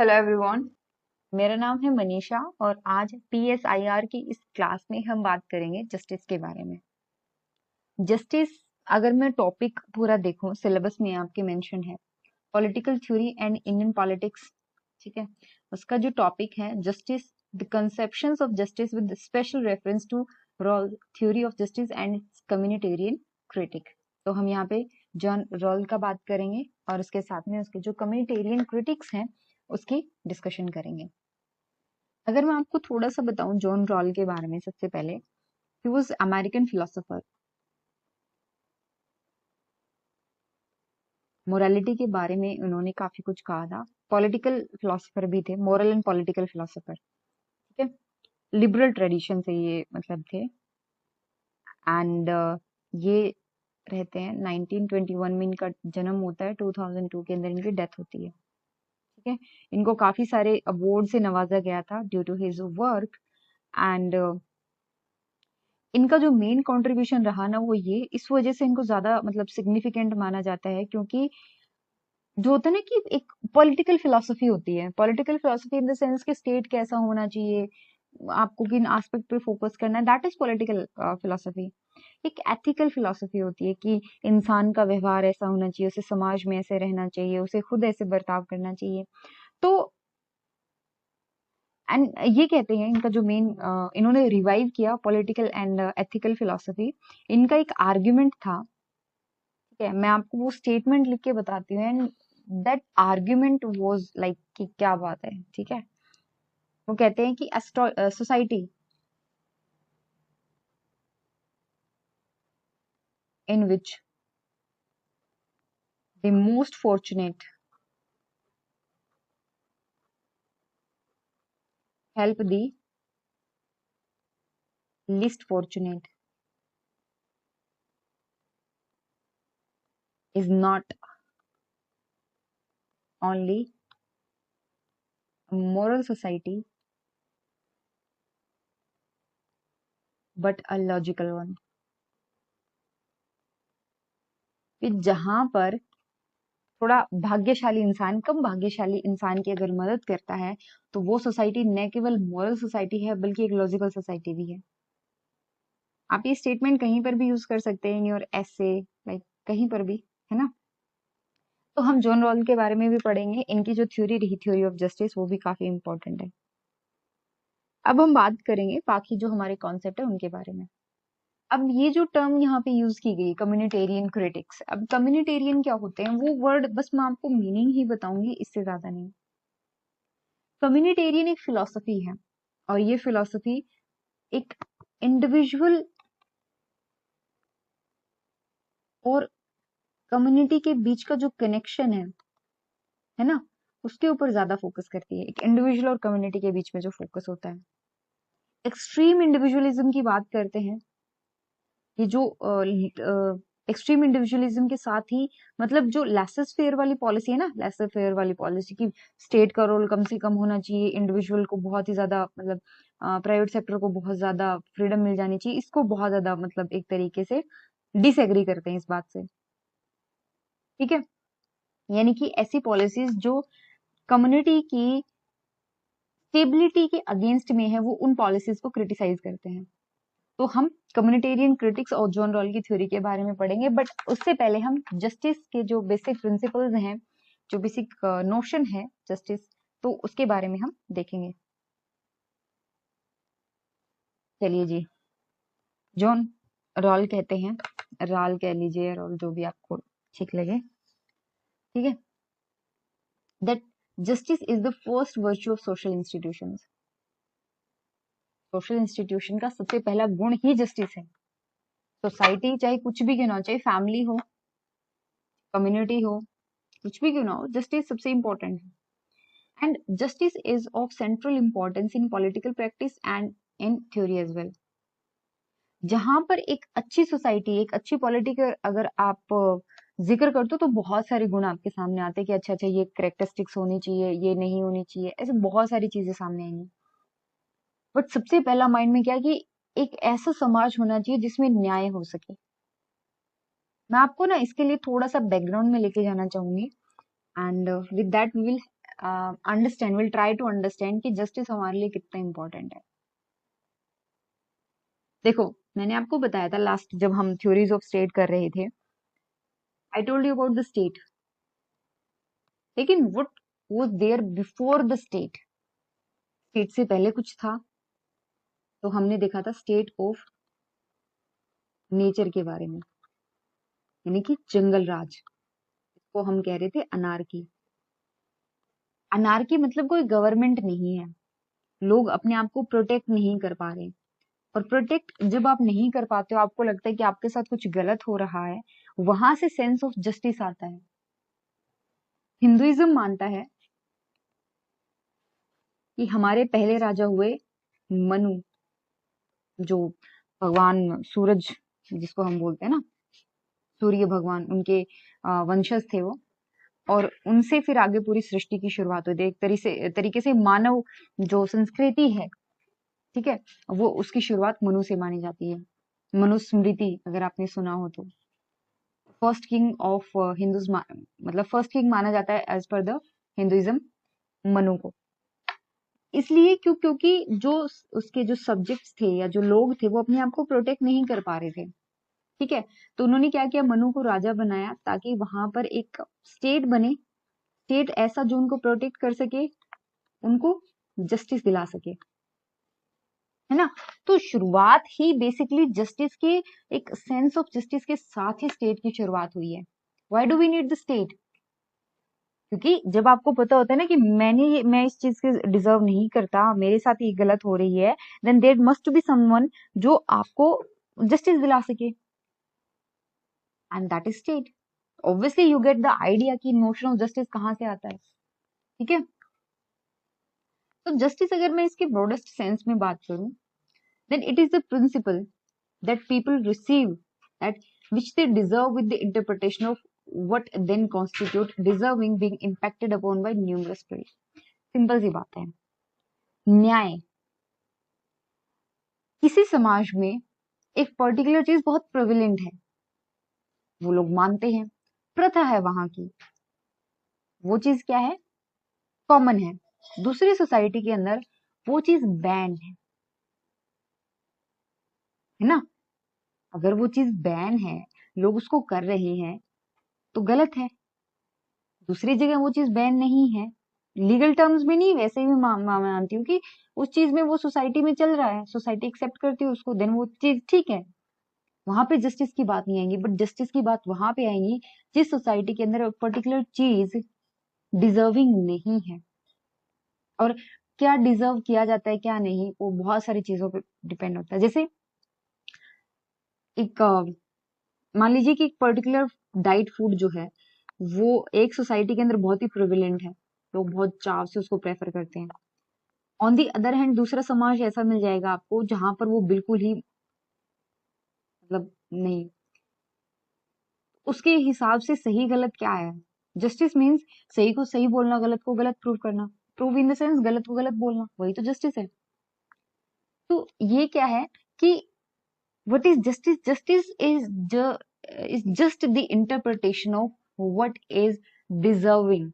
Hello everyone. मेरा नाम है मनीषा और आज पीएसआईआर की इस क्लास में हम बात करेंगे जस्टिस के बारे में। जस्टिस, अगर मैं टॉपिक पूरा देखूं, सिलेबस में आपके मेंशन है political theory and Indian politics. ठीक है, उसका जो टॉपिक है justice, the conceptions of justice with special reference to Rawls theory of justice and communitarian critique. तो हम यहाँ पे जॉन रॉल का बात करेंगे और उसके साथ में उसके जो कम्युनिटेरियन क्रिटिक्स हैं उसकी डिस्कशन करेंगे। अगर मैं आपको थोड़ा सा बताऊं जॉन रॉल के बारे में, सबसे पहले he was American philosopher. Morality के बारे में उन्होंने काफी कुछ कहा था। पॉलिटिकल फिलोसोफर भी थे, मोरल एंड पॉलिटिकल फिलोसोफर। ठीक है, लिबरल ट्रेडिशन से ये मतलब थे। एंड ये रहते हैं 1921 में, इनका जन्म होता है, 2002 के अंदर इनकी डेथ होती है। ठीक है, इनको काफी सारे अवार्ड से नवाजा गया था due to his work. And इनका जो मेन कंट्रीब्यूशन रहा ना, वो ये इस वजह से इनको ज्यादा मतलब सिग्निफिकेंट माना जाता है, क्योंकि जो होता है ना कि एक पॉलिटिकल फिलोसफी होती है, political philosophy in the sense कि स्टेट कैसा होना चाहिए, आपको किन एस्पेक्ट पे फोकस करना है, दैट इज पॉलिटिकल फिलोसफी। एक एथिकल फिलोसफी होती है कि इंसान का व्यवहार ऐसा होना चाहिए, उसे समाज में ऐसे रहना चाहिए, उसे खुद ऐसे बर्ताव करना चाहिए। तो एंड ये कहते हैं, इनका जो मेन इन्होंने रिवाइव किया पॉलिटिकल एंड एथिकल फिलोसफी। इनका एक आर्ग्यूमेंट था। ठीक है, मैं आपको वो स्टेटमेंट लिख के बताती हूँ, and that argument was like कि क्या बात है। ठीक है, वो कहते हैं कि society in which the most fortunate help the list fortunate is not only moral society but a logical one। कि जहां पर थोड़ा भाग्यशाली इंसान, कम भाग्यशाली इंसान की अगर मदद करता है, तो वो सोसाइटी न केवल मॉरल सोसाइटी है बल्कि एक लॉजिकल सोसाइटी भी है। आप ये स्टेटमेंट कहीं पर भी यूज कर सकते हैं इन योर ऐसे, लाइक कहीं पर भी, है ना। तो हम जॉन रॉल के बारे में भी पढ़ेंगे, इनकी जो थ्योरी रही, थ्योरी ऑफ जस्टिस, वो भी काफी इंपॉर्टेंट है। अब हम बात करेंगे बाकी जो हमारे कॉन्सेप्ट है उनके बारे में। अब ये जो टर्म यहाँ पे यूज की गई कम्युनिटेरियन क्रिटिक्स, अब कम्युनिटेरियन क्या होते हैं, वो वर्ड बस मैं आपको मीनिंग ही बताऊंगी, इससे ज्यादा नहीं। कम्युनिटेरियन एक फिलॉसफी है और ये फिलॉसफी एक इंडिविजुअल और कम्युनिटी के बीच का जो कनेक्शन है ना, उसके ऊपर ज्यादा फोकस करती है। एक इंडिविजुअल और कम्युनिटी के बीच में जो फोकस होता है, एक्सट्रीम इंडिविजुअलिज्म की बात करते हैं। ये जो एक्सट्रीम इंडिविजुअलिज्म के साथ ही मतलब जो लेसर फेयर वाली पॉलिसी है ना, लेसर फेयर वाली पॉलिसी की स्टेट का रोल कम से कम होना चाहिए, इंडिविजुअल को बहुत ही ज्यादा मतलब प्राइवेट सेक्टर को बहुत ज्यादा फ्रीडम मिल जानी चाहिए, इसको बहुत ज्यादा मतलब एक तरीके से डिसएग्री करते हैं इस बात से। ठीक है, यानी कि ऐसी पॉलिसीज जो कम्युनिटी की स्टेबिलिटी के अगेंस्ट में है, वो उन पॉलिसीज को क्रिटिसाइज करते हैं। तो हम कम्युनिटेरियन क्रिटिक्स और जॉन रॉल की थ्योरी के बारे में पढ़ेंगे, बट उससे पहले हम जस्टिस के जो बेसिक प्रिंसिपल्स हैं, जो बेसिक नोशन है जस्टिस, तो उसके बारे में हम देखेंगे। चलिए जी, जॉन रॉल कहते हैं, रॉल कह लीजिए, रॉल जो भी आपको ठीक लगे। ठीक है, that justice is the first virtue of social institutions. Social institution का सबसे पहला गुण ही जस्टिस है। सोसाइटी चाहे कुछ भी क्यों ना हो, चाहे फैमिली हो, कम्युनिटी हो, कुछ भी क्यों ना हो, जस्टिस सबसे इंपॉर्टेंट है। And justice is of central importance in political practice and in theory as well. जहां पर एक अच्छी सोसाइटी, एक अच्छी पॉलिटी का अगर आप जिक्र करते हो, तो बहुत सारे गुण आपके सामने आते हैं कि अच्छा अच्छा ये करेक्टरिस्टिक्स होनी चाहिए, ये नहीं होनी चाहिए, ऐसे बहुत सारी चीजें सामने आएंगी। बट सबसे पहला माइंड में क्या है कि एक ऐसा समाज होना चाहिए जिसमें न्याय हो सके। मैं आपको ना इसके लिए थोड़ा सा बैकग्राउंड में लेके जाना चाहूंगी, and with that we will understand, will try to understand कि जस्टिस हमारे लिए कितना इंपॉर्टेंट है। देखो, मैंने आपको बताया था लास्ट जब हम थ्योरीज ऑफ स्टेट कर रहे थे, I told you about the state, लेकिन what was there before the state? State से पहले कुछ था, तो हमने देखा था स्टेट ऑफ नेचर के बारे में, यानी कि जंगल राज, इसको हम कह रहे थे अनार्की। अनार्की मतलब कोई गवर्नमेंट नहीं है, लोग अपने आप को प्रोटेक्ट नहीं कर पा रहे, और प्रोटेक्ट जब आप नहीं कर पाते हो, आपको लगता है कि आपके साथ कुछ गलत हो रहा है, वहां से सेंस ऑफ जस्टिस आता है। हिंदुइज्म मानता है कि हमारे पहले राजा हुए मनु, जो भगवान सूरज जिसको हम बोलते हैं ना, सूर्य भगवान, उनके वंशज थे वो, और उनसे फिर आगे पूरी सृष्टि की शुरुआत होती है। एक तरीके से मानव जो संस्कृति है, ठीक है, वो उसकी शुरुआत मनु से मानी जाती है। मनुस्मृति अगर आपने सुना हो तो, फर्स्ट किंग ऑफ हिंदूज, मतलब फर्स्ट किंग माना जाता है as per the Hinduism Manu को। इसलिए क्योंकि जो उसके जो सब्जेक्ट्स थे या जो लोग थे, वो अपने आप को प्रोटेक्ट नहीं कर पा रहे थे, ठीक है। तो उन्होंने क्या किया, मनु को राजा बनाया ताकि वहां पर एक स्टेट बने, स्टेट ऐसा जो उनको प्रोटेक्ट कर सके, उनको जस्टिस दिला सके, है ना। तो शुरुआत ही बेसिकली जस्टिस के, एक सेंस ऑफ जस्टिस के साथ ही स्टेट की शुरुआत हुई है। Why do we need the state? क्योंकि जब आपको पता होता है ना कि मैं इस चीज के डिजर्व नहीं करता, मेरे साथ ये गलत हो रही है, then there must be someone जो आपको जस्टिस दिला सके, and that is state. Obviously you get the idea कि नोशन ऑफ जस्टिस कहाँ से आता है, ठीक है। तो जस्टिस अगर मैं इसके ब्रॉडेस्ट सेंस में बात करूं, then it is the principle that people receive that which they deserve with the interpretation of what then constitute deserving being impacted upon by numerous ways। Simple सी बात है, न्याय किसी समाज में एक पर्टिकुलर चीज बहुत प्रेविलेंट है, वो लोग मानते हैं, प्रथा है वहां की, वो चीज क्या है, कॉमन है। दूसरी सोसाइटी के अंदर वो चीज बैन है ना। अगर वो चीज बैन है, लोग उसको कर रहे हैं, तो गलत है। दूसरी जगह वो चीज बैन नहीं है, लीगल टर्म्स में नहीं, वैसे भी मैं मानती हूँ कि उस चीज में वो सोसाइटी में चल रहा है, सोसाइटी एक्सेप्ट करती है उसको, देन वो चीज ठीक है, वहां पे जस्टिस की बात नहीं आएगी। बट जस्टिस की बात वहां पे आएगी जिस सोसाइटी के अंदर पर्टिकुलर चीज डिजर्विंग नहीं है। और क्या डिजर्व किया जाता है क्या नहीं, वो बहुत सारी चीजों पे डिपेंड होता है। जैसे एक मान लीजिए कि एक पर्टिकुलर डाइट फूड जो है, वो एक सोसाइटी के अंदर बहुत ही प्रिविलेंट है, लोग बहुत चाव से उसको प्रेफर करते हैं। ऑन दी अदर हैंड दूसरा समाज ऐसा मिल जाएगा आपको जहां पर वो बिल्कुल ही मतलब नहीं, उसके हिसाब से सही गलत क्या है। जस्टिस मीन्स सही को सही बोलना, गलत को गलत प्रूव करना, प्रूव इन द सेंस गलत को गलत बोलना, वही तो जस्टिस है। तो ये क्या है कि what is justice? Justice is just the interpretation of what is deserving.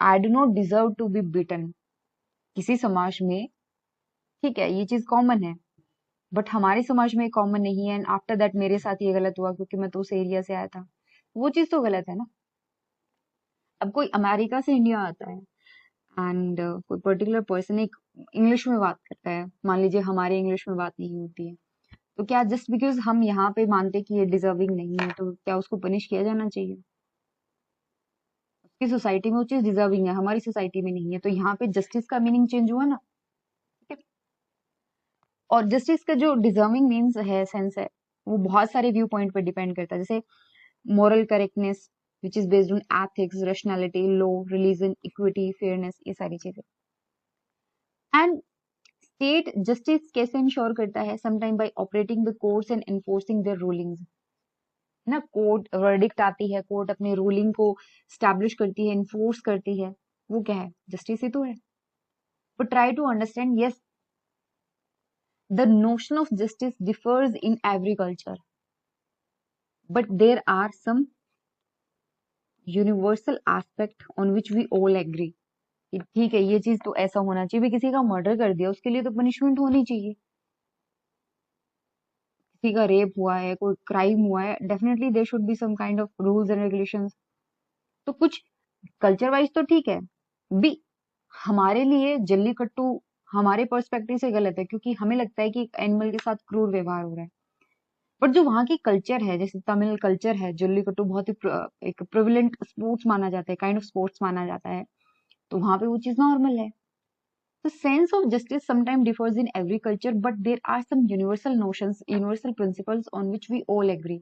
I do not deserve to be beaten किसी समाज में, ठीक है, ये चीज कॉमन है, बट हमारे समाज में कॉमन नहीं है, एंड आफ्टर दैट मेरे साथ ये गलत हुआ क्योंकि मैं तो उस एरिया से आया था, वो चीज तो गलत है ना। अब कोई अमेरिका से इंडिया आता है, एंड कोई पर्टिकुलर पर्सन एक इंग्लिश में बात करता है, मान लीजिए हमारे इंग्लिश में बात नहीं होती है, तो क्या जस्ट बिकॉज हम यहाँ पे मानते कि ये डिजर्विंग नहीं है, तो क्या उसको पनिश किया जाना चाहिए? उसकी सोसाइटी में वो चीज डिजर्विंग है, हमारी सोसाइटी में नहीं है, तो यहाँ पे जस्टिस का मीनिंग चेंज हुआ ना, ठीक है। और जस्टिस का जो डिजर्विंग मीन्स है, सेंस है, वो बहुत सारे व्यू पॉइंट पर डिपेंड करता है। जैसे moral correctness which is based on ethics, rationality, law, religion, equity, fairness, ये सारी चीजें। एंड स्टेट जस्टिस कैसे इंश्योर करता है? Sometime by operating the courts and enforcing their rulings, है ना। कोर्ट वर्डिक्ट आती है, कोर्ट अपने रूलिंग को स्टैब्लिश करती है, इन्फोर्स करती है, वो क्या है? जस्टिस ही तो है। But try to understand, yes, the notion of justice differs in every culture, but there are some universal aspect on which we all agree. ठीक है, ये चीज तो ऐसा होना चाहिए। भी किसी का मर्डर कर दिया, उसके लिए तो पनिशमेंट होनी चाहिए। किसी का रेप हुआ है, कोई क्राइम हुआ है, definitely there should be some kind of rules and regulations. तो कुछ कल्चर वाइज तो ठीक है भी, हमारे लिए जल्लीकट्टू हमारे पर्सपेक्टिव से गलत है, क्योंकि हमें लगता है कि एक एनिमल के साथ क्रूर व्यवहार हो रहा है। बट जो वहां की कल्चर है, जैसे तमिल कल्चर है, जल्लीकट्टू बहुत ही एक प्रिविलेंट स्पोर्ट्स माना जाता है, काइंड ऑफ स्पोर्ट्स माना जाता है, तो वहां पे वो चीज नॉर्मल है। The sense of justice sometimes differs in every culture, but there are some universal notions, universal principles on which we all agree.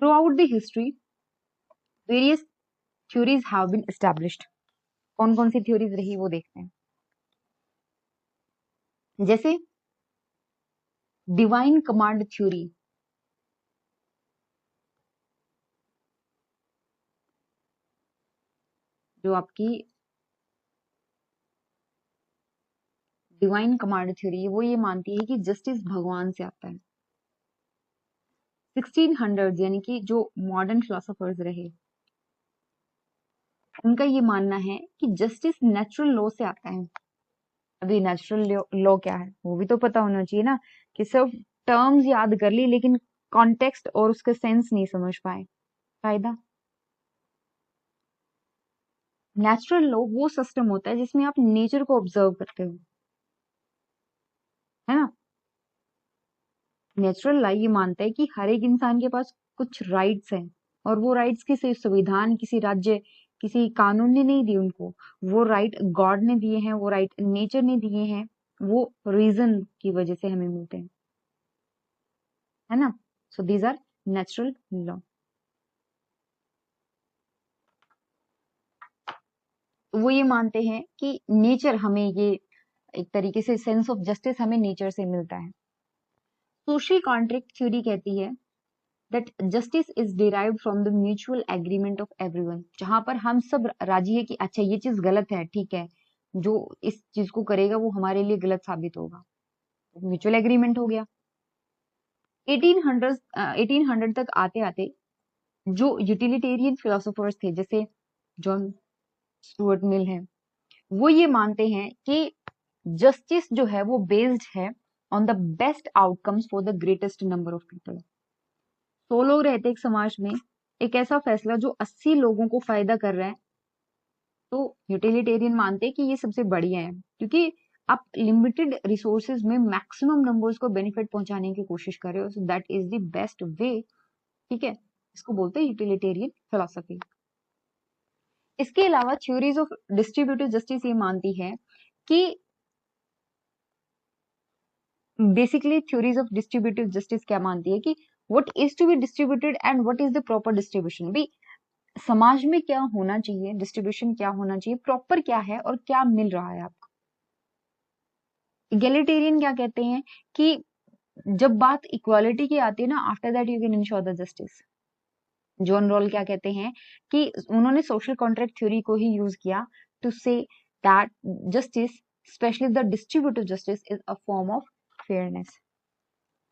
Throughout the history, various theories have been established. कौन कौन सी theories रही वो देखते हैं। जैसे divine command theory, जो आपकी divine command theory वो ये मानती है कि जस्टिस भगवान से आता है। 1600 यानी कि जो मॉडर्न फिलोसोफर्स रहे, उनका ये मानना है कि जस्टिस नेचुरल लॉ से आता है। अभी नेचुरल लॉ क्या है वो भी तो पता होना चाहिए ना, कि सिर्फ टर्म्स याद कर ली लेकिन कॉन्टेक्स्ट और उसका सेंस नहीं समझ पाए, फायदा। नेचुरल लॉ वो सिस्टम होता है जिसमें आप नेचर को ऑब्जर्व करते हो, है ना। नेचुरल लॉ ये मानता है कि हर एक इंसान के पास कुछ राइट्स हैं, और वो राइट्स किसी संविधान, किसी राज्य, किसी कानून ने नहीं दिए उनको। वो राइट गॉड ने दिए हैं, वो राइट नेचर ने दिए हैं, वो रीजन की वजह से हमें मिलते हैं, है ना। So these are natural law. वो ये मानते हैं कि नेचर हमें ये, एक तरीके से सेंस ऑफ जस्टिस हमें नेचर से मिलता है। सोशल कॉन्ट्रैक्ट थ्योरी कहती है that justice is derived from the mutual agreement of everyone, जहां पर हम सब राजी है कि अच्छा ये चीज गलत है, ठीक है, जो इस चीज को करेगा वो हमारे लिए गलत साबित होगा, म्यूचुअल एग्रीमेंट हो गया। 1800 1800 तक आते आते जो यूटिलिटेरियन फिलोसोफर्स थे, जैसे जॉन स्टुअर्ट मिल है, वो ये मानते हैं कि जस्टिस जो है वो बेस्ड है on the best outcomes for the greatest number of people. 100 लोग रहते एक समाज में, एक ऐसा फैसला जो 80 लोगों को फायदा कर रहा है, तो यूटिलिटेरियन मानते हैं कि ये सबसे बढ़िया है, क्योंकि आप लिमिटेड रिसोर्सेज में मैक्सिमम नंबर्स को बेनिफिट पहुंचाने की कोशिश कर रहे हो, so that is the best way. ठीक है, इसको बोलते हैं यूटिलिटेरियन फिलोसफी। इसके अलावा थ्योरीज ऑफ डिस्ट्रीब्यूटिव जस्टिस ये मानती है कि basically theories of distributive justice क्या मानती है कि what is to be distributed and what is the proper distribution. भी समाज में क्या होना चाहिए, डिस्ट्रीब्यूशन क्या होना चाहिए, प्रॉपर क्या है और क्या मिल रहा है आपको। इगैलिटेरियन क्या कहते हैं कि जब बात इक्वालिटी की आती है ना, after that you can ensure the justice. John Rawls क्या कहते हैं कि उन्होंने सोशल कॉन्ट्रैक्ट थ्योरी को ही यूज किया to say that justice, specially the distributive justice, is a form of fairness.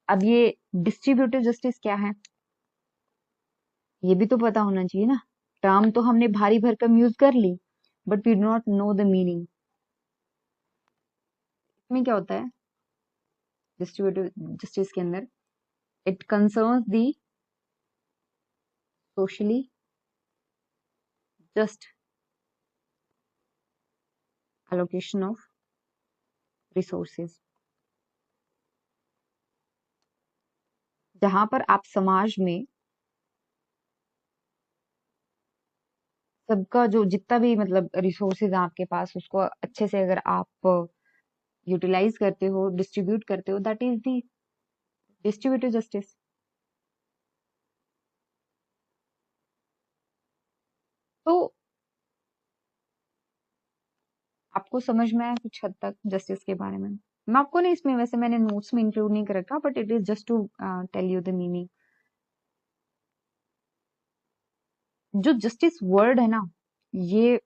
अब ये डिस्ट्रीब्यूटिव जस्टिस क्या है ये भी तो पता होना चाहिए ना। टर्म तो हमने भारी भरकम यूज कर ली, but we do not know the meaning. इसमें क्या होता है डिस्ट्रीब्यूटिव जस्टिस के अंदर, it concerns the socially just allocation of resources, जहां पर आप समाज में सबका जो जितना भी मतलब रिसोर्सेज है आपके पास, उसको अच्छे से अगर आप यूटिलाइज करते हो, डिस्ट्रीब्यूट करते हो, that is the distributive justice. तो आपको समझ में आया कुछ हद तक जस्टिस के बारे में। मैं आपको नहीं, इसमें वैसे मैंने नोट्स में इंक्लूड नहीं कर रखा, but it is just to tell you the meaning. जो जस्टिस वर्ड है ना, ये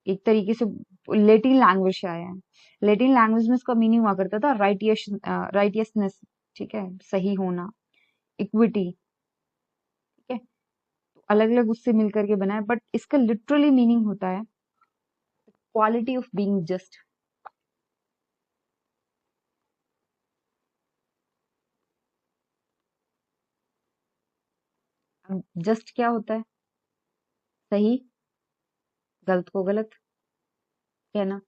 एक तरीके से लेटिन लैंग्वेज से आया है। लेटिन लैंग्वेज में इसका मीनिंग हुआ करता था राइटियसनेस, ठीक है, सही होना, इक्विटी, ठीक है। अलग अलग उससे मिलकर के बना है, बट इसका लिटरली मीनिंग होता है quality of being just. Just क्या होता है? सही, गलत को गलत कहना।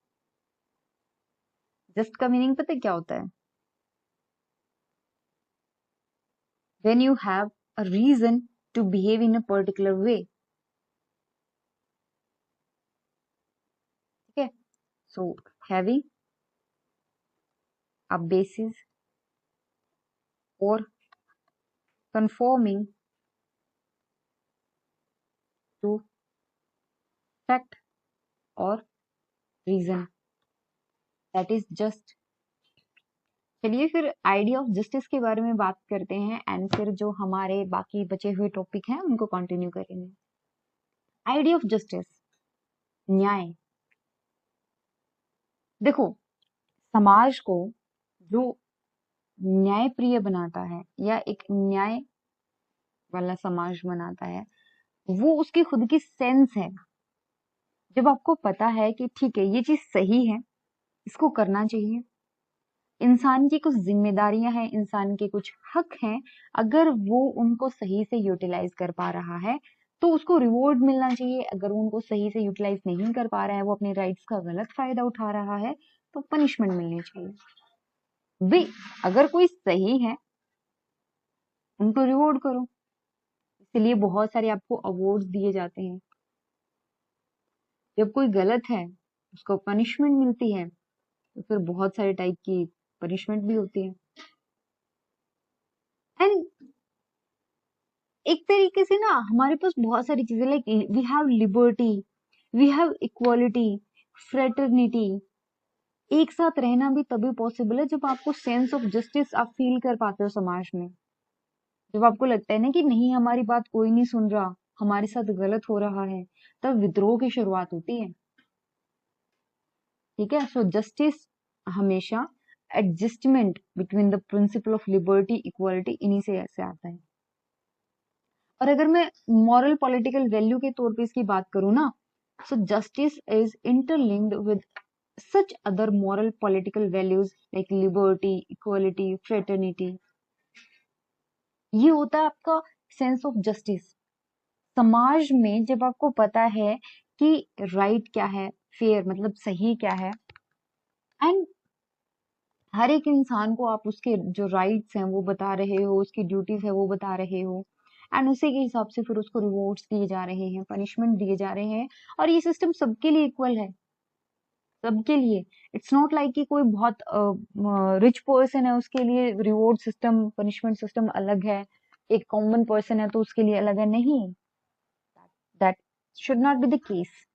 जस्ट का मीनिंग पता है क्या होता है? when you have a reason to behave in a particular way. ठीक है, so having a basis or conforming to fact or reason, that is just। चलिए फिर आइडिया ऑफ जस्टिस के बारे में बात करते हैं, एंड फिर जो हमारे बाकी बचे हुए टॉपिक हैं उनको कंटिन्यू करेंगे। आइडिया ऑफ जस्टिस, न्याय। देखो, समाज को जो न्याय प्रिय बनाता है या एक न्याय वाला समाज बनाता है, वो उसकी खुद की सेंस है। जब आपको पता है कि ठीक है ये चीज सही है, इसको करना चाहिए, इंसान की कुछ जिम्मेदारियां हैं, इंसान के कुछ हक हैं, अगर वो उनको सही से यूटिलाइज कर पा रहा है तो उसको रिवॉर्ड मिलना चाहिए। अगर वो उनको सही से यूटिलाइज नहीं कर पा रहा है, वो अपने राइट्स का गलत फायदा उठा रहा है, तो पनिशमेंट मिलनी चाहिए। भी अगर कोई सही है उनको रिवॉर्ड करो, इसलिए बहुत सारे आपको अवार्ड्स दिए जाते हैं। जब कोई गलत है उसको पनिशमेंट मिलती है, तो फिर बहुत सारे टाइप की पनिशमेंट भी होती है। एंड एक तरीके से ना हमारे पास बहुत सारी चीजें, like we have liberty, we have equality, fraternity. एक साथ रहना भी तभी पॉसिबल है जब आपको सेंस ऑफ जस्टिस आप फील कर पाते हो समाज में। जब आपको लगता है ना कि नहीं हमारी बात कोई नहीं सुन रहा, हमारे साथ गलत हो रहा है, तब विद्रोह की शुरुआत होती है। ठीक है, सो जस्टिस हमेशा adjustment between the principle of liberty, equality, इन्हीं से ऐसे आता है। और अगर मैं मॉरल पॉलिटिकल वैल्यू के तौर पे इसकी बात करूं ना, so justice is interlinked with such other moral political values like liberty, equality, fraternity। ये होता है आपका सेंस ऑफ जस्टिस। समाज में जब आपको पता है कि राइट क्या है, फेयर मतलब सही क्या है, एंड हर एक इंसान को आप उसके जो राइट्स हैं वो बता रहे हो, उसकी ड्यूटीज है वो बता रहे हो, एंड उसी के हिसाब से फिर उसको रिवॉर्ड्स दिए जा रहे हैं, पनिशमेंट दिए जा रहे हैं, और ये सिस्टम सबके लिए इक्वल है, सबके लिए। इट्स नॉट लाइक कि कोई बहुत रिच पर्सन है उसके लिए रिवॉर्ड सिस्टम, पनिशमेंट सिस्टम अलग है, एक कॉमन पर्सन है तो उसके लिए अलग है, नहीं। That should not be the case.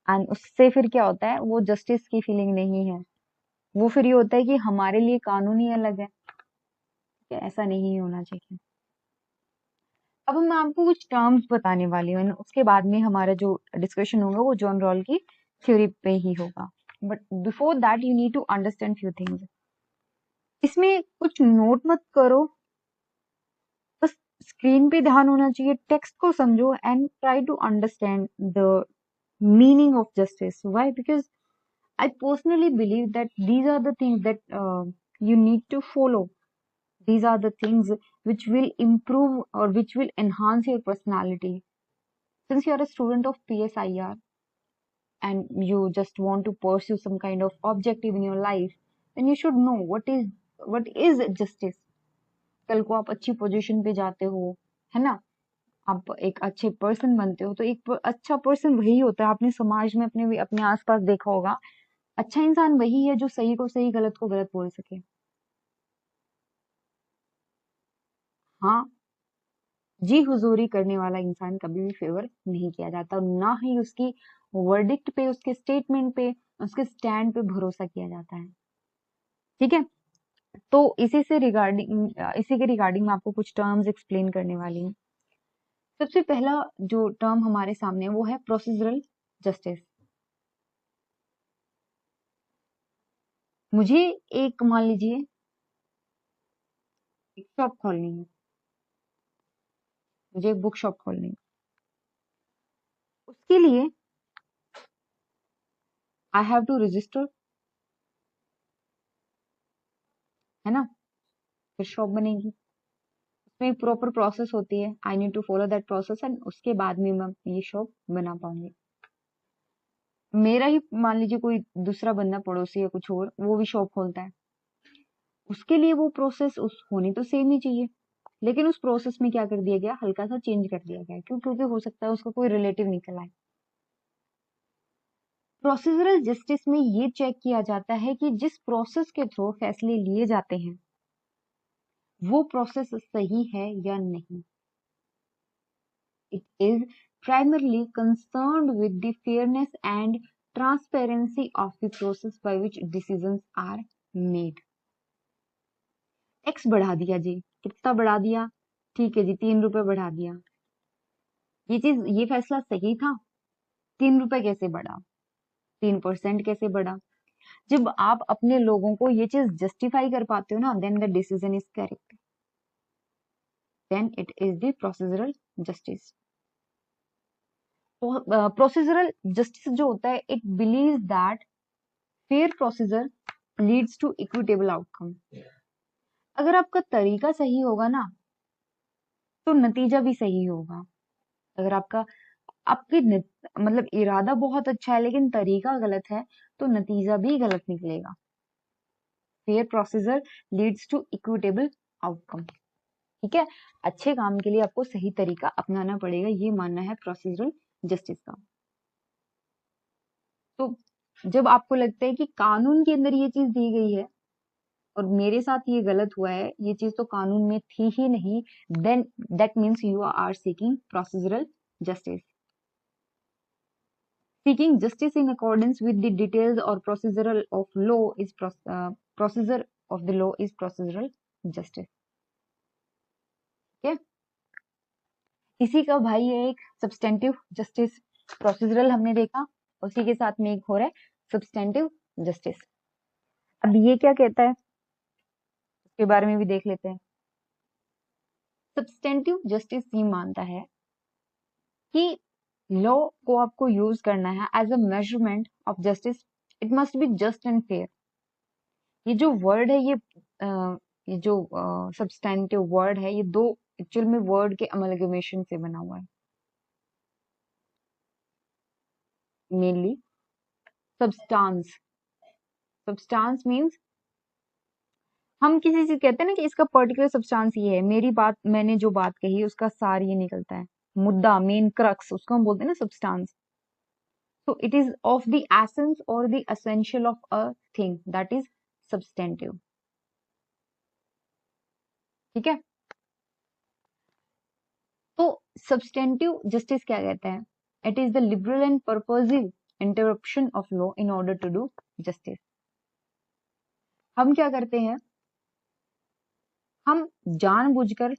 And उससे फिर क्या होता है, वो जस्टिस की फीलिंग नहीं है, वो फिर ये होता है कि हमारे लिए कानून ही अलग है। कि ऐसा नहीं होना चाहिए। अब मैं आपको कुछ टर्म्स बताने वाली हूँ, उसके बाद में हमारा जो डिस्कशन होगा वो जॉन रॉल की थ्योरी पे ही होगा, but before that you need to understand few things. इसमें कुछ नोट मत करो, बस स्क्रीन पे ध्यान होना चाहिए, टेक्स्ट को समझो and try to understand the meaning of justice. Why? Because I personally believe that these are the things that you need to follow. These are the things which will improve or which will enhance your personality. Since you are a student of PSIR and you just want to pursue some kind of objective in your life, then you should know what is justice. कल को आप अच्छी position पे जाते हो, है ना, आप एक अच्छे पर्सन बनते हो, तो एक अच्छा पर्सन वही होता है, आपने समाज में अपने अपने आसपास देखा होगा, अच्छा इंसान वही है जो सही को सही, गलत को गलत बोल सके। हाँ, जी हुजूरी करने वाला इंसान कभी भी फेवर नहीं किया जाता, और ना ही उसकी वर्डिक्ट पे, उसके स्टेटमेंट पे, उसके स्टैंड पे भरोसा किया जाता है। ठीक है, तो इसी के रिगार्डिंग मैं आपको कुछ टर्म्स एक्सप्लेन करने वाली हूँ। सबसे पहला जो टर्म हमारे सामने है वो है प्रोसीजरल जस्टिस। मुझे एक, मान लीजिए, एक शॉप खोलनी है, मुझे एक बुक शॉप खोलनी है, उसके लिए आई हैव टू रजिस्टर, है ना, फिर शॉप बनेगी। उसमें एक प्रॉपर प्रोसेस होती है, I need to follow that process and उसके बाद में मैं ये शॉप बना पाऊंगी। मेरा ही मान लीजिए कोई दूसरा बंदा पड़ोसी या कुछ और, वो भी शॉप खोलता है, उसके लिए वो प्रोसेस उस होनी तो सेम ही चाहिए, लेकिन उस प्रोसेस में क्या कर दिया गया, हल्का सा चेंज कर दिया गया। क्यों? क्योंकि हो सकता है उसका कोई रिलेटिव निकल आए। प्रोसीजरल जस्टिस में ये चेक किया जाता है कि जिस प्रोसेस के थ्रू फैसले लिए जाते हैं वो प्रोसेस सही है या नहीं। It is primarily concerned with the fairness and transparency of the process by which decisions are made. Tax बढ़ा दिया जी, कितना बढ़ा दिया? ठीक है जी, 3 रुपए बढ़ा दिया। ये फैसला सही था? 3 रुपए कैसे बढ़ा? 3% कैसे बढ़ा? जब आप अपने लोगों को ये चीज जस्टिफाई कर पाते हो ना, then the decision is correct, then it is the procedural justice. Procedural justice जो होता है, it believe that fair procedure leads to equitable outcome. अगर आपका तरीका सही होगा ना, तो नतीजा भी सही होगा। अगर आपकी मतलब इरादा बहुत अच्छा है लेकिन तरीका गलत है, तो नतीजा भी गलत निकलेगा। Fair procedure leads to equitable outcome. ठीक है, अच्छे काम के लिए आपको सही तरीका अपनाना पड़ेगा, ये मानना है प्रोसीजरल जस्टिस का। तो जब आपको लगता है कि कानून के अंदर ये चीज दी गई है और मेरे साथ ये गलत हुआ है, ये चीज तो कानून में थी ही नहीं, then that means you are seeking procedural justice. Seeking justice in accordance with the details or procedural of law is procedure of the law is procedural justice. ठीक है, इसी का भाई है एक सब्सटेंटिव जस्टिस। प्रोसीजरल हमने देखा, उसी के साथ में एक हो रहा है सब्सटेंटिव जस्टिस। अब ये क्या कहता है, उसके बारे में भी देख लेते हैं। सब्सटेंटिव जस्टिस ये मानता है कि लॉ को आपको यूज करना है as a measurement of justice, it must be just and fair. ये जो वर्ड है, ये जो सब्सटेंटिव वर्ड है, ये दो एक्चुअल में वर्ड के अमलगमेशन से बना हुआ है। मेनली सब्सटेंस, सब्सटेंस मींस हम किसी चीज कहते हैं ना कि इसका पर्टिकुलर सब्सटेंस ये है, मेरी बात, मैंने जो बात कही उसका सार ये निकलता है, मुद्दा, मेन क्रक्स, उसको हम बोलते हैं ना substance. So it is of the essence or the essential of a thing, that is substantive. ठीक है, तो substantive justice क्या कहता है? It is the liberal and purposive interruption of law in order to do justice. हम क्या करते हैं, हम जानबूझकर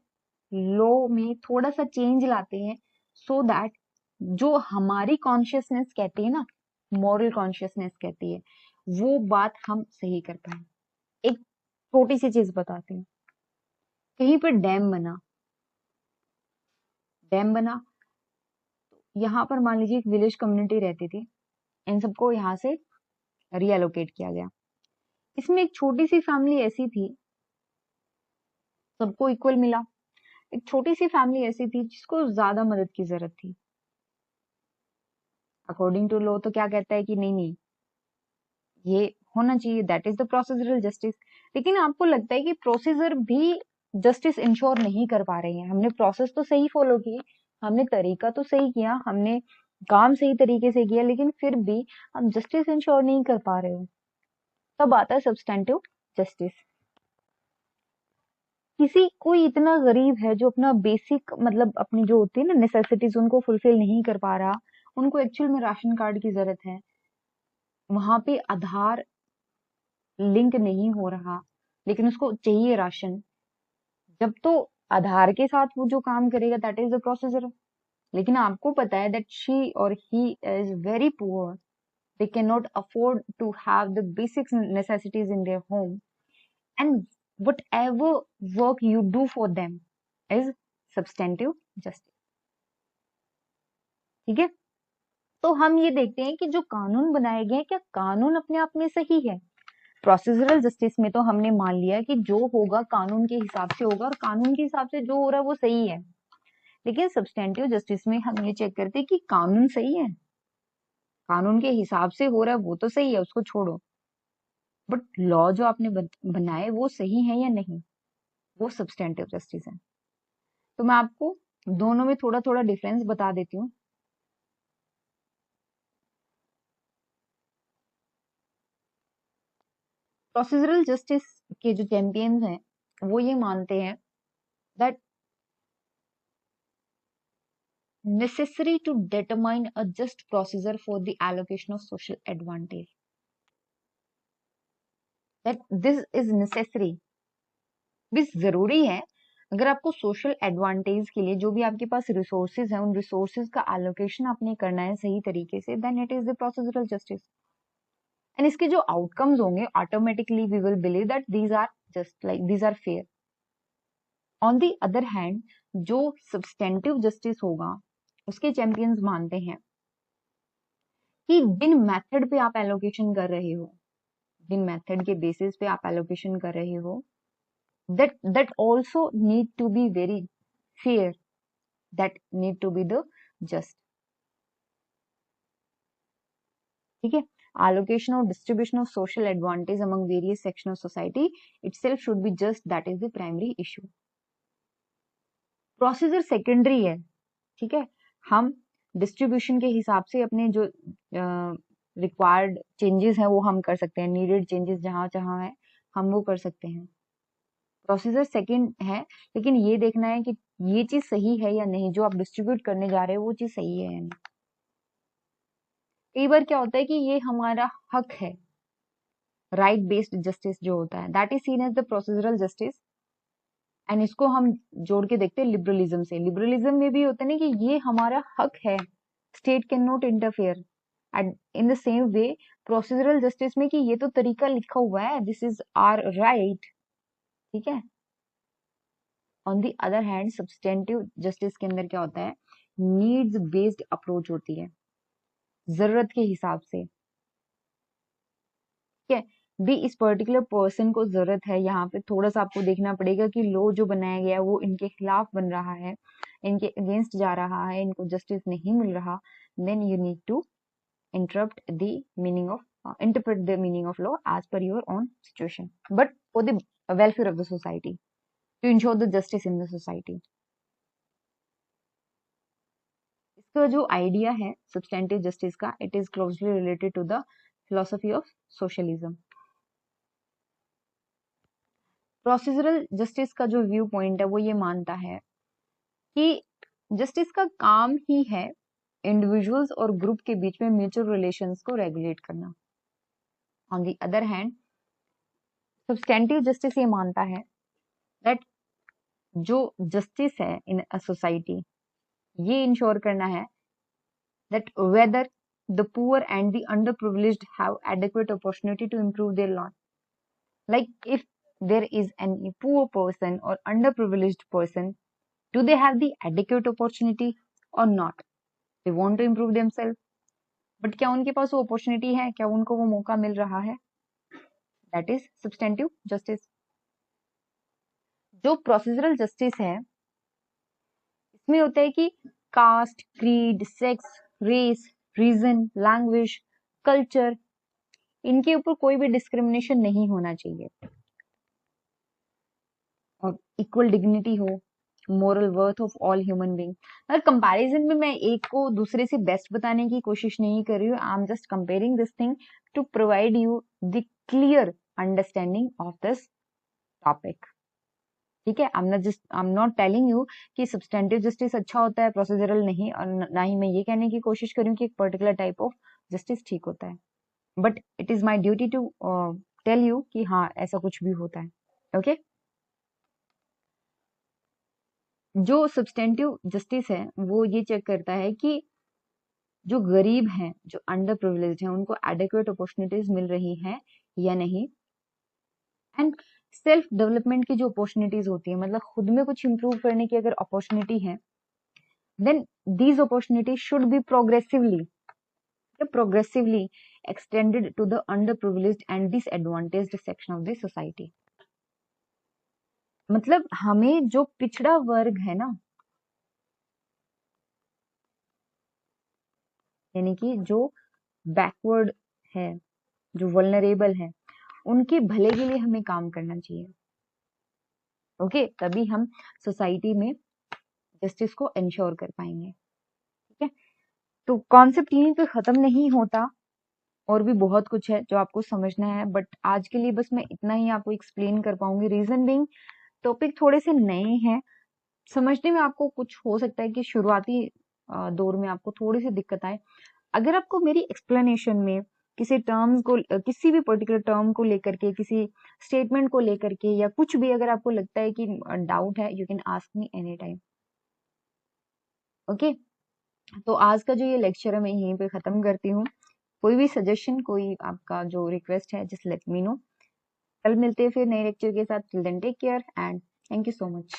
लॉ में थोड़ा सा चेंज लाते हैं सो दैट जो हमारी कॉन्शियसनेस कहती है ना, मॉरल कॉन्शियसनेस कहती है, वो बात हम सही कर पाए। एक छोटी सी चीज बताते हैं, कहीं पर डैम बना, डैम बना, यहाँ पर मान लीजिए एक विलेज कम्युनिटी रहती थी, इन सबको यहाँ से रीएलोकेट किया गया। इसमें एक छोटी सी फैमिली ऐसी थी, सबको इक्वल मिला। एक छोटी सी फैमिली ऐसी थी जिसको ज्यादा मदद की जरूरत थी। अकॉर्डिंग टू लॉ तो क्या कहता है कि नहीं नहीं, ये होना चाहिए, that is the procedural justice. लेकिन आपको लगता है कि प्रोसीजर भी जस्टिस इंश्योर नहीं कर पा रही है। हमने प्रोसेस तो सही फॉलो की, हमने तरीका तो सही किया, हमने काम सही तरीके से किया, लेकिन फिर भी हम जस्टिस इंश्योर नहीं कर पा रहे हो। तब आता है सब्सटेंटिव जस्टिस। किसी कोई इतना गरीब है जो अपना बेसिक मतलब अपनी जो होती है ना नेसेसिटीज, उनको फुलफिल नहीं कर पा रहा, उनको एक्चुअल में राशन कार्ड की जरूरत है, वहां पे आधार लिंक नहीं हो रहा, लेकिन उसको चाहिए राशन। जब तो आधार के साथ वो जो काम करेगा, दैट इज द प्रोसीजर। लेकिन आपको पता है दैट शी और he is very poor, they cannot afford to have the basic necessities in their home, and whatever work you do for them is substantive justice। ठीक है, तो हम ये देखते हैं कि जो कानून बनाए गए हैं, क्या कानून अपने आप में सही है? प्रोसीजरल जस्टिस में तो हमने मान लिया कि जो होगा कानून के हिसाब से होगा और कानून के हिसाब से जो हो रहा है वो सही है। लेकिन सब्सटेंटिव जस्टिस में हम ये चेक करते हैं कि कानून सही है, कानून के हिसाब से हो रहा है वो तो सही है, उसको छोड़ो, बट लॉ जो आपने बनाए वो सही है या नहीं, वो सब्सटेंटिव जस्टिस है। तो मैं आपको दोनों में थोड़ा थोड़ा डिफरेंस बता देती हूँ। प्रोसीजरल जस्टिस के जो चैंपियंस हैं वो ये मानते हैं that necessary to determine a just procedure for the allocation of social advantage, that this is necessary, भी जरूरी है। अगर आपको सोशल एडवांटेज के लिए जो भी आपके पास रिसोर्सेज है उन रिसोर्सेज का एलोकेशन आपने करना है सही तरीके से, then it is the procedural justice. And इसके जो आउटकम्स होंगे automatically we will believe that these are just like these are fair. On the other hand जो सब्सटेंटिव जस्टिस होगा उसके चैंपियंस मानते हैं कि जिन मेथड पे आप एलोकेशन कर रहे हो, जिन मेथड के बेसिस पे आप एलोकेशन कर रहे हो, that also need to be very fair, that need to be the just। ठीक है, allocation or distribution of social advantage among various section of society itself should be just, that is the primary issue। Procedure secondary है, ठीक है, हम distribution के हिसाब से अपने जो रिक्वायर्ड चेंजेस हैं वो हम कर सकते हैं, नीडेड चेंजेस जहां जहां है हम वो कर सकते हैं। प्रोसीजर सेकंड है, लेकिन ये देखना है कि ये चीज सही है या नहीं, जो आप डिस्ट्रीब्यूट करने जा रहे हो वो चीज सही है या नहीं। कई बार क्या होता है कि ये हमारा हक है, राइट बेस्ड जस्टिस जो होता है that is seen as the procedural justice. And इसको हम जोड़ के देखते हैं लिबरलिज्म से। लिबरलिज्म में भी होता है ना कि ये हमारा हक है, state can not interfere. And in the same way procedural justice में कि ये तो तरीका लिखा हुआ है, दिस इज आर राइट, ठीक है। On the other hand substantive justice के अंदर क्या होता है, नीड्स बेस्ड अप्रोच होती है, जरूरत के हिसाब से, ठीक है। भी इस पर्टिकुलर पर्सन को जरूरत है, यहाँ पे थोड़ा सा आपको देखना पड़ेगा कि लॉ जो बनाया गया है वो इनके खिलाफ बन रहा है, इनके अगेंस्ट जा रहा है, इनको जस्टिस नहीं मिल रहा, then you need to interrupt the meaning of interpret the meaning of law as per your own situation, but for the welfare of the society, to ensure the justice in the society। इसका जो idea है substantive justice का, it is closely related to the philosophy of socialism. Procedural justice का जो view point है वो ये मानता है कि जस्टिस का काम ही है इंडिविजुअल्स और ग्रुप के बीच में म्यूचुअल रिलेशंस को रेगुलेट करना। On the other hand substantive justice ये मानता है दैट जो जस्टिस है इन अ सोसाइटी ये इंश्योर करना है that whether the poor and the underprivileged have adequate opportunity to improve their lot, like if there is any poor person or underprivileged person, do they have the adequate opportunity or not, they want to improve themselves, but क्या उनके पास वो opportunity है, क्या उनको वो मौका मिल रहा है, that is substantive justice। जो प्रोसीजरल जस्टिस है इसमें होता है कि caste, creed, sex, race, region, language, culture, इनके ऊपर कोई भी डिस्क्रिमिनेशन नहीं होना चाहिए, और इक्वल डिग्निटी हो, moral worth of all human being. अगर कंपैरिजन में मैं एक को दूसरे से बेस्ट बताने की कोशिश नहीं कर रही हूँ, I am just comparing this thing to provide you the clear understanding of this topic, ठीक है। I am not telling you कि सब्सटेंटिव जस्टिस अच्छा होता है, प्रोसीजरल नहीं, और ना ही मैं ये कहने की कोशिश कर रही हूँ कि एक पर्टिकुलर टाइप ऑफ जस्टिस ठीक होता है, but it is my duty to tell you कि हाँ ऐसा कुछ भी होता है, ओके। जो सब्सटेंटिव जस्टिस है वो ये चेक करता है कि जो गरीब हैं, जो अंडर प्रिविलेज्ड हैं, उनको एडिक्वेट अपॉर्चुनिटीज मिल रही हैं या नहीं, एंड सेल्फ डेवलपमेंट की जो अपॉर्चुनिटीज होती है, मतलब खुद में कुछ इंप्रूव करने की अगर अपॉर्चुनिटी है, then these opportunities should be progressively progressively extended to the underprivileged and disadvantaged section of the society। मतलब हमें जो पिछड़ा वर्ग है ना, यानी कि जो बैकवर्ड है, जो वल्नरेबल है, उनके भले के लिए हमें काम करना चाहिए। ओके, तभी हम सोसाइटी में जस्टिस को इंश्योर कर पाएंगे। ठीक है, तो कॉन्सेप्ट यहीं पे खत्म नहीं होता, और भी बहुत कुछ है जो आपको समझना है, बट आज के लिए बस मैं इतना ही आपको एक्सप्लेन कर पाऊंगी। रीजन बीइंग टॉपिक थोड़े से नए हैं, समझने में आपको कुछ हो सकता है कि शुरुआती दौर में आपको थोड़ी सी दिक्कत आए। अगर आपको मेरी एक्सप्लेनेशन में किसी टर्म को, किसी भी पर्टिकुलर टर्म को लेकर के, किसी स्टेटमेंट को लेकर के, या कुछ भी अगर आपको लगता है कि डाउट है, you can ask me any time. Okay, तो आज का जो ये लेक्चर है मैं यहीं पे खत्म करती हूँ। कोई भी सजेशन, कोई आपका जो रिक्वेस्ट है, जस्ट लेट मी नो। कल मिलते हैं फिर नए लेक्चर के साथ। Till then take care and thank you so much.